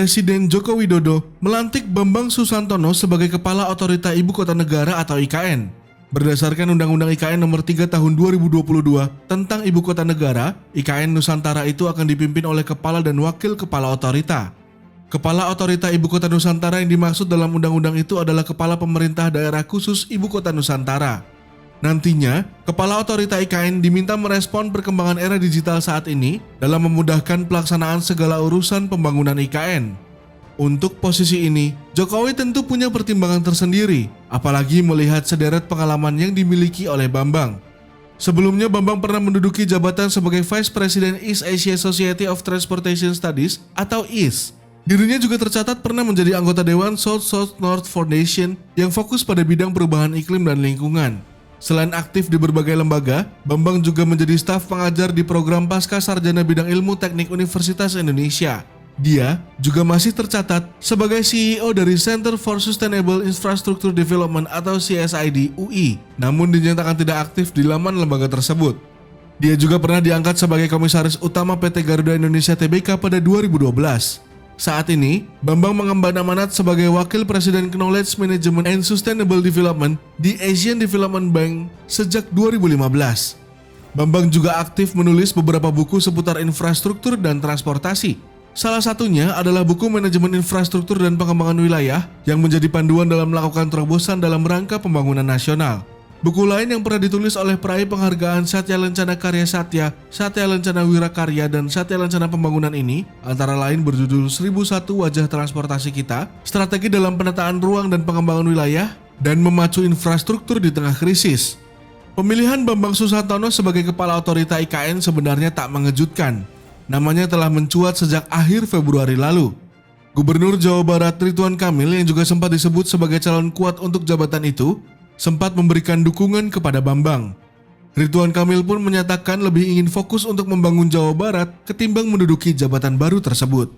Presiden Joko Widodo melantik Bambang Susantono sebagai Kepala Otorita Ibu Kota Negara atau IKN. Berdasarkan Undang-Undang IKN Nomor 3 Tahun 2022 tentang Ibu Kota Negara, IKN Nusantara itu akan dipimpin oleh Kepala dan Wakil Kepala Otorita. Kepala Otorita Ibu Kota Nusantara yang dimaksud dalam undang-undang itu adalah Kepala Pemerintah Daerah Khusus Ibu Kota Nusantara. Nantinya, Kepala Otorita IKN diminta merespon perkembangan era digital saat ini dalam memudahkan pelaksanaan segala urusan pembangunan IKN. Untuk posisi ini, Jokowi tentu punya pertimbangan tersendiri, apalagi melihat sederet pengalaman yang dimiliki oleh Bambang. Sebelumnya, Bambang pernah menduduki jabatan sebagai Vice President East Asia Society of Transportation Studies atau EAST. Dirinya juga tercatat pernah menjadi anggota Dewan South-South North Foundation yang fokus pada bidang perubahan iklim dan lingkungan. Selain aktif di berbagai lembaga, Bambang juga menjadi staf pengajar di program Pasca Sarjana Bidang Ilmu Teknik Universitas Indonesia. Dia juga masih tercatat sebagai CEO dari Center for Sustainable Infrastructure Development atau CSID UI, namun dinyatakan tidak aktif di laman lembaga tersebut. Dia juga pernah diangkat sebagai Komisaris Utama PT Garuda Indonesia Tbk pada 2012. Saat ini, Bambang mengemban amanat sebagai Wakil Presiden Knowledge Management and Sustainable Development di Asian Development Bank sejak 2015. Bambang juga aktif menulis beberapa buku seputar infrastruktur dan transportasi. Salah satunya adalah buku Manajemen Infrastruktur dan Pengembangan Wilayah yang menjadi panduan dalam melakukan terobosan dalam rangka pembangunan nasional. Buku lain yang pernah ditulis oleh peraih penghargaan Satya Lencana Karya Satya, Satya Lencana Wirakarya, dan Satya Lencana Pembangunan ini antara lain berjudul 1001 Wajah Transportasi Kita, Strategi dalam Penataan Ruang dan Pengembangan Wilayah, dan Memacu Infrastruktur di Tengah Krisis. Pemilihan Bambang Susantono sebagai Kepala Otorita IKN sebenarnya tak mengejutkan. Namanya telah mencuat sejak akhir Februari lalu. Gubernur Jawa Barat Ridwan Kamil yang juga sempat disebut sebagai calon kuat untuk jabatan itu, sempat memberikan dukungan kepada Bambang. Ridwan Kamil pun menyatakan lebih ingin fokus untuk membangun Jawa Barat ketimbang menduduki jabatan baru tersebut.